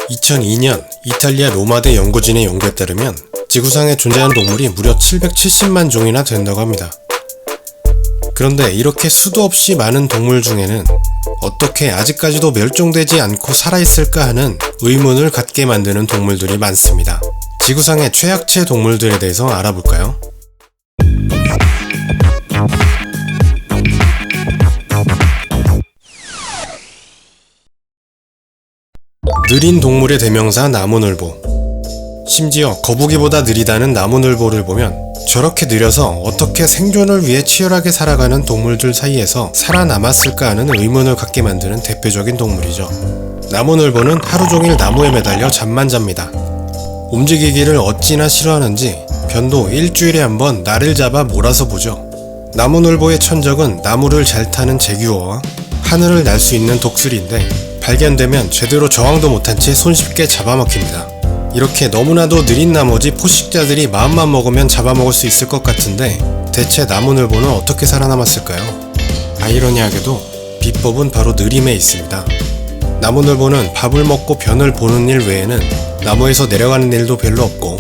2002년 이탈리아 로마대 연구진의 연구에 따르면 지구상에 존재하는 동물이 무려 770만 종이나 된다고 합니다. 그런데 이렇게 수도 없이 많은 동물 중에는 어떻게 아직까지도 멸종되지 않고 살아있을까 하는 의문을 갖게 만드는 동물들이 많습니다. 지구상의 최약체 동물들에 대해서 알아볼까요? 느린 동물의 대명사 나무늘보. 심지어 거북이보다 느리다는 나무늘보를 보면 저렇게 느려서 어떻게 생존을 위해 치열하게 살아가는 동물들 사이에서 살아남았을까 하는 의문을 갖게 만드는 대표적인 동물이죠. 나무늘보는 하루 종일 나무에 매달려 잠만 잡니다. 움직이기를 어찌나 싫어하는지 변도 일주일에 한 번 날을 잡아 몰아서 보죠. 나무늘보의 천적은 나무를 잘 타는 제규어와 하늘을 날 수 있는 독수리인데 발견되면 제대로 저항도 못한 채 손쉽게 잡아먹힙니다. 이렇게 너무나도 느린 나머지 포식자들이 마음만 먹으면 잡아먹을 수 있을 것 같은데 대체 나무늘보는 어떻게 살아남았을까요? 아이러니하게도 비법은 바로 느림에 있습니다. 나무늘보는 밥을 먹고 변을 보는 일 외에는 나무에서 내려가는 일도 별로 없고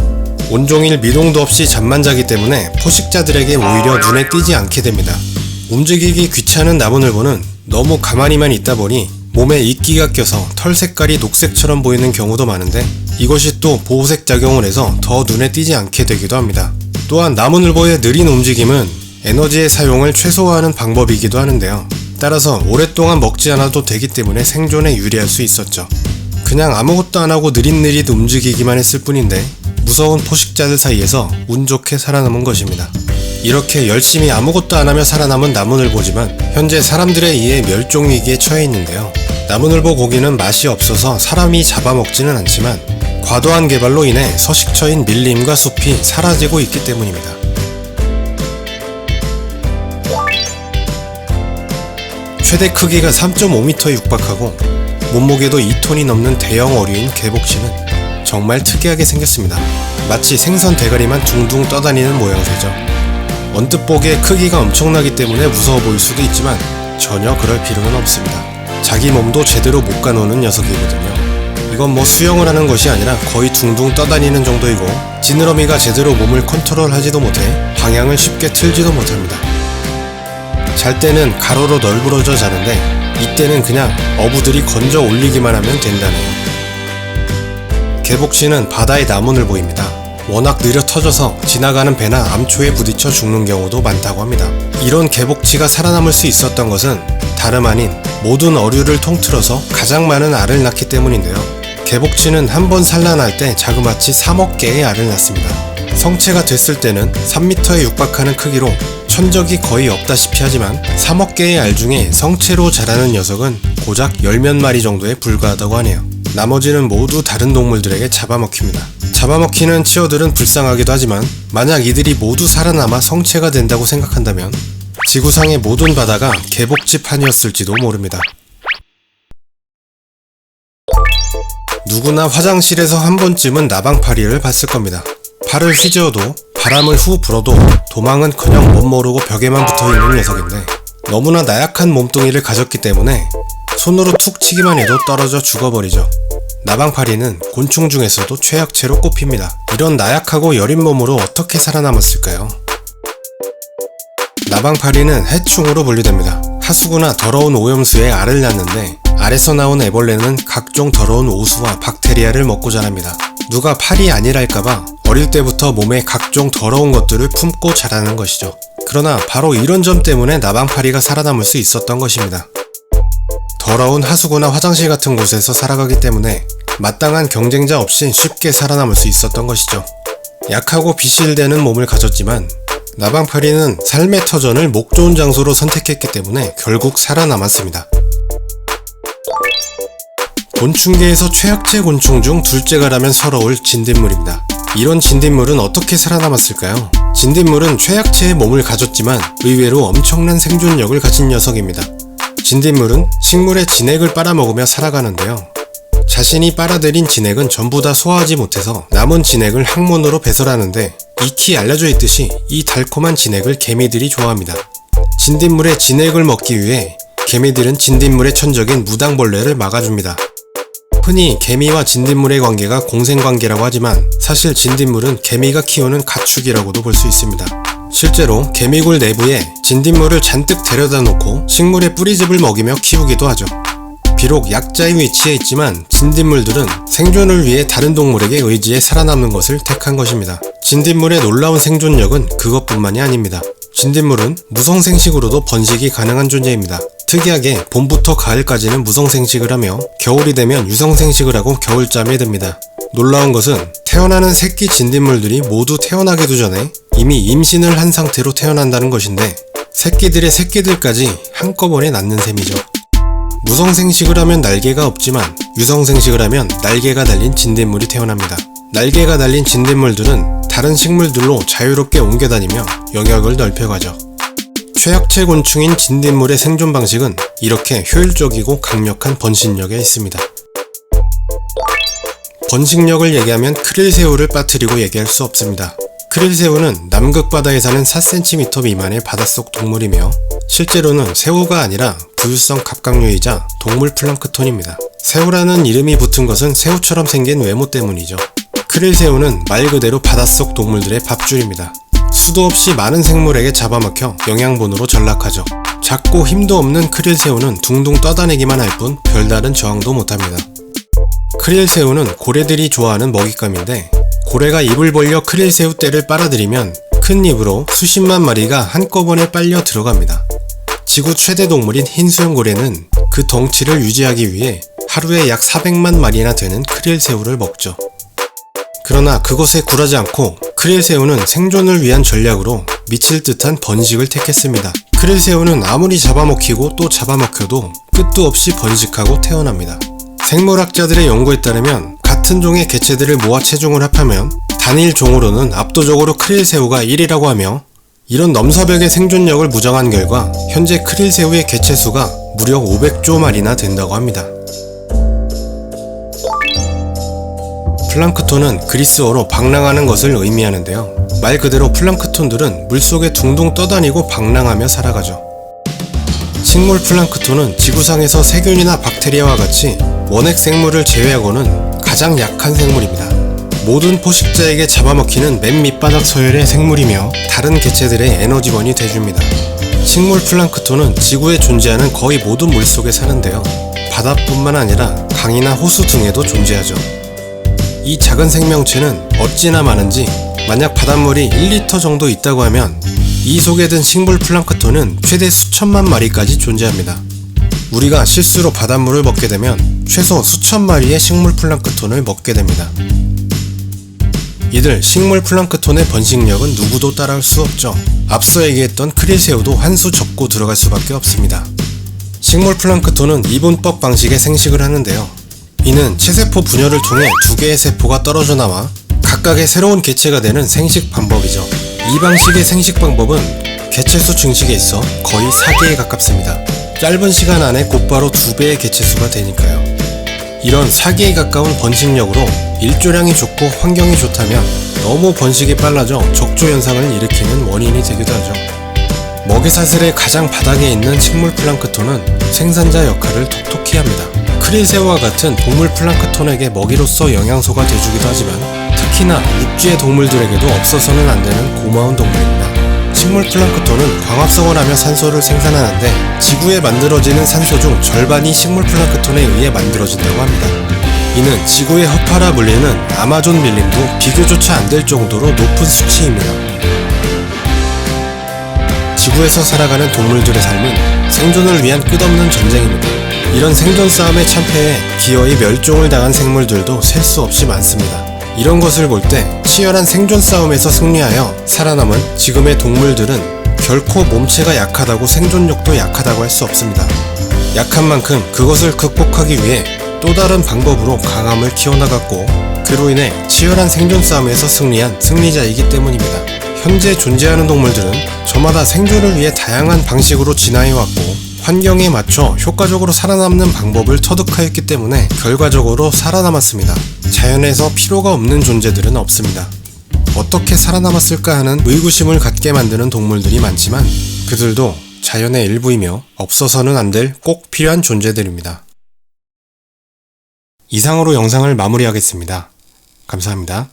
온종일 미동도 없이 잠만 자기 때문에 포식자들에게 오히려 눈에 띄지 않게 됩니다. 움직이기 귀찮은 나무늘보는 너무 가만히만 있다 보니 몸에 이끼가 껴서 털 색깔이 녹색처럼 보이는 경우도 많은데 이것이 또 보호색 작용을 해서 더 눈에 띄지 않게 되기도 합니다. 또한 나무늘보의 느린 움직임은 에너지의 사용을 최소화하는 방법이기도 하는데요. 따라서 오랫동안 먹지 않아도 되기 때문에 생존에 유리할 수 있었죠. 그냥 아무것도 안하고 느릿느릿 움직이기만 했을 뿐인데 무서운 포식자들 사이에서 운 좋게 살아남은 것입니다. 이렇게 열심히 아무것도 안하며 살아남은 나무늘보지만 현재 사람들에 의해 멸종위기에 처해 있는데요. 나무늘보 고기는 맛이 없어서 사람이 잡아먹지는 않지만 과도한 개발로 인해 서식처인 밀림과 숲이 사라지고 있기 때문입니다. 최대 크기가 3.5m에 육박하고 몸무게도 2톤이 넘는 대형 어류인 개복치는 정말 특이하게 생겼습니다. 마치 생선 대가리만 둥둥 떠다니는 모양새죠. 언뜻 보기에 크기가 엄청나기 때문에 무서워 보일 수도 있지만 전혀 그럴 필요는 없습니다. 자기 몸도 제대로 못 가누는 녀석이거든요. 이건 뭐 수영을 하는 것이 아니라 거의 둥둥 떠다니는 정도이고 지느러미가 제대로 몸을 컨트롤하지도 못해 방향을 쉽게 틀지도 못합니다. 잘 때는 가로로 널브러져 자는데 이때는 그냥 어부들이 건져 올리기만 하면 된다네요. 개복치는 바다의 나무늘보입니다. 워낙 느려 터져서 지나가는 배나 암초에 부딪혀 죽는 경우도 많다고 합니다. 이런 개복치가 살아남을 수 있었던 것은 다름 아닌 모든 어류를 통틀어서 가장 많은 알을 낳기 때문인데요. 개복치는 한 번 산란할 때 자그마치 3억 개의 알을 낳습니다. 성체가 됐을 때는 3m에 육박하는 크기로 천적이 거의 없다시피 하지만 3억 개의 알 중에 성체로 자라는 녀석은 고작 10몇 마리 정도에 불과하다고 하네요. 나머지는 모두 다른 동물들에게 잡아먹힙니다. 잡아먹히는 치어들은 불쌍하기도 하지만 만약 이들이 모두 살아남아 성체가 된다고 생각한다면 지구상의 모든 바다가 개복치판이었을지도 모릅니다. 누구나 화장실에서 한 번쯤은 나방파리를 봤을 겁니다. 팔을 휘저어도 바람을 후 불어도 도망은커녕 못 모르고 벽에만 붙어있는 녀석인데 너무나 나약한 몸뚱이를 가졌기 때문에 손으로 툭 치기만 해도 떨어져 죽어버리죠. 나방파리는 곤충 중에서도 최약체로 꼽힙니다. 이런 나약하고 여린 몸으로 어떻게 살아남았을까요? 나방파리는 해충으로 분류됩니다. 하수구나 더러운 오염수에 알을 낳는데 알에서 나온 애벌레는 각종 더러운 오수와 박테리아를 먹고 자랍니다. 누가 파리 아니랄까봐 어릴 때부터 몸에 각종 더러운 것들을 품고 자라는 것이죠. 그러나 바로 이런 점 때문에 나방파리가 살아남을 수 있었던 것입니다. 더러운 하수구나 화장실 같은 곳에서 살아가기 때문에 마땅한 경쟁자 없이 쉽게 살아남을 수 있었던 것이죠. 약하고 비실대는 몸을 가졌지만 나방파리는 삶의 터전을 목 좋은 장소로 선택했기 때문에 결국 살아남았습니다. 곤충계에서 최약체 곤충 중 둘째가라면 서러울 진딧물입니다. 이런 진딧물은 어떻게 살아남았을까요? 진딧물은 최약체의 몸을 가졌지만 의외로 엄청난 생존력을 가진 녀석입니다. 진딧물은 식물의 진액을 빨아먹으며 살아가는데요. 자신이 빨아들인 진액은 전부 다 소화하지 못해서 남은 진액을 항문으로 배설하는데 익히 알려져 있듯이 이 달콤한 진액을 개미들이 좋아합니다. 진딧물의 진액을 먹기 위해 개미들은 진딧물의 천적인 무당벌레를 막아줍니다. 흔히 개미와 진딧물의 관계가 공생관계라고 하지만 사실 진딧물은 개미가 키우는 가축이라고도 볼 수 있습니다. 실제로 개미굴 내부에 진딧물을 잔뜩 데려다 놓고 식물의 뿌리즙을 먹이며 키우기도 하죠. 비록 약자의 위치에 있지만 진딧물들은 생존을 위해 다른 동물에게 의지해 살아남는 것을 택한 것입니다. 진딧물의 놀라운 생존력은 그것뿐만이 아닙니다. 진딧물은 무성생식으로도 번식이 가능한 존재입니다. 특이하게 봄부터 가을까지는 무성생식을 하며 겨울이 되면 유성생식을 하고 겨울잠에 듭니다. 놀라운 것은 태어나는 새끼 진딧물들이 모두 태어나기도 전에 이미 임신을 한 상태로 태어난다는 것인데 새끼들의 새끼들까지 한꺼번에 낳는 셈이죠. 무성생식을 하면 날개가 없지만 유성생식을 하면 날개가 달린 진딧물이 태어납니다. 날개가 달린 진딧물들은 다른 식물들로 자유롭게 옮겨다니며 영역을 넓혀가죠. 최약체 곤충인 진딧물의 생존 방식은 이렇게 효율적이고 강력한 번식력에 있습니다. 번식력을 얘기하면 크릴새우를 빠뜨리고 얘기할 수 없습니다. 크릴새우는 남극바다에 사는 4cm 미만의 바닷속 동물이며 실제로는 새우가 아니라 부유성 갑각류이자 동물 플랑크톤입니다. 새우라는 이름이 붙은 것은 새우처럼 생긴 외모 때문이죠. 크릴새우는 말 그대로 바닷속 동물들의 밥줄입니다. 수도 없이 많은 생물에게 잡아먹혀 영양분으로 전락하죠. 작고 힘도 없는 크릴새우는 둥둥 떠다니기만 할 뿐 별다른 저항도 못합니다. 크릴새우는 고래들이 좋아하는 먹잇감인데 고래가 입을 벌려 크릴새우 떼를 빨아들이면 큰 입으로 수십만 마리가 한꺼번에 빨려 들어갑니다. 지구 최대 동물인 흰수염고래는 그 덩치를 유지하기 위해 하루에 약 400만 마리나 되는 크릴새우를 먹죠. 그러나 그것에 굴하지 않고 크릴새우는 생존을 위한 전략으로 미칠 듯한 번식을 택했습니다. 크릴새우는 아무리 잡아먹히고 또 잡아먹혀도 끝도 없이 번식하고 태어납니다. 생물학자들의 연구에 따르면 같은 종의 개체들을 모아 체중을 합하면 단일 종으로는 압도적으로 크릴새우가 1위라고 하며 이런 넘사벽의 생존력을 무장한 결과 현재 크릴새우의 개체수가 무려 500조 마리나 된다고 합니다. 플랑크톤은 그리스어로 방랑하는 것을 의미하는데요. 말 그대로 플랑크톤들은 물속에 둥둥 떠다니고 방랑하며 살아가죠. 식물 플랑크톤은 지구상에서 세균이나 박테리아와 같이 원핵 생물을 제외하고는 가장 약한 생물입니다. 모든 포식자에게 잡아먹히는 맨 밑바닥 서열의 생물이며 다른 개체들의 에너지원이 돼줍니다. 식물 플랑크톤은 지구에 존재하는 거의 모든 물속에 사는데요. 바다뿐만 아니라 강이나 호수 등에도 존재하죠. 이 작은 생명체는 어찌나 많은지 만약 바닷물이 1리터 정도 있다고 하면 이 속에 든 식물 플랑크톤은 최대 수천만 마리까지 존재합니다. 우리가 실수로 바닷물을 먹게 되면 최소 수천 마리의 식물 플랑크톤을 먹게 됩니다. 이들 식물 플랑크톤의 번식력은 누구도 따라올 수 없죠. 앞서 얘기했던 크릴새우도 한 수 접고 들어갈 수밖에 없습니다. 식물 플랑크톤은 이분법 방식의 생식을 하는데요. 이는 체세포 분열을 통해 두 개의 세포가 떨어져 나와 각각의 새로운 개체가 되는 생식 방법이죠. 이 방식의 생식 방법은 개체수 증식에 있어 거의 사기에 가깝습니다. 짧은 시간 안에 곧바로 2배의 개체수가 되니까요. 이런 사기에 가까운 번식력으로 일조량이 좋고 환경이 좋다면 너무 번식이 빨라져 적조 현상을 일으키는 원인이 되기도 하죠. 먹이사슬의 가장 바닥에 있는 식물 플랑크톤은 생산자 역할을 톡톡히 합니다. 크릴새우와 같은 동물 플랑크톤에게 먹이로서 영양소가 돼주기도 하지만 특히나 육지의 동물들에게도 없어서는 안 되는 고마운 동물입니다. 식물 플랑크톤은 광합성을 하며 산소를 생산하는데 지구에 만들어지는 산소 중 절반이 식물 플랑크톤에 의해 만들어진다고 합니다. 이는 지구의 허파라 불리는 아마존 밀림도 비교조차 안 될 정도로 높은 수치입니다. 지구에서 살아가는 동물들의 삶은 생존을 위한 끝없는 전쟁입니다. 이런 생존 싸움의 참패에 기어이 멸종을 당한 생물들도 셀 수 없이 많습니다. 이런 것을 볼 때 치열한 생존 싸움에서 승리하여 살아남은 지금의 동물들은 결코 몸체가 약하다고 생존력도 약하다고 할 수 없습니다. 약한 만큼 그것을 극복하기 위해 또 다른 방법으로 강함을 키워나갔고 그로 인해 치열한 생존 싸움에서 승리한 승리자이기 때문입니다. 현재 존재하는 동물들은 저마다 생존을 위해 다양한 방식으로 진화해왔고 환경에 맞춰 효과적으로 살아남는 방법을 터득하였기 때문에 결과적으로 살아남았습니다. 자연에서 필요가 없는 존재들은 없습니다. 어떻게 살아남았을까 하는 의구심을 갖게 만드는 동물들이 많지만 그들도 자연의 일부이며 없어서는 안 될 꼭 필요한 존재들입니다. 이상으로 영상을 마무리하겠습니다. 감사합니다.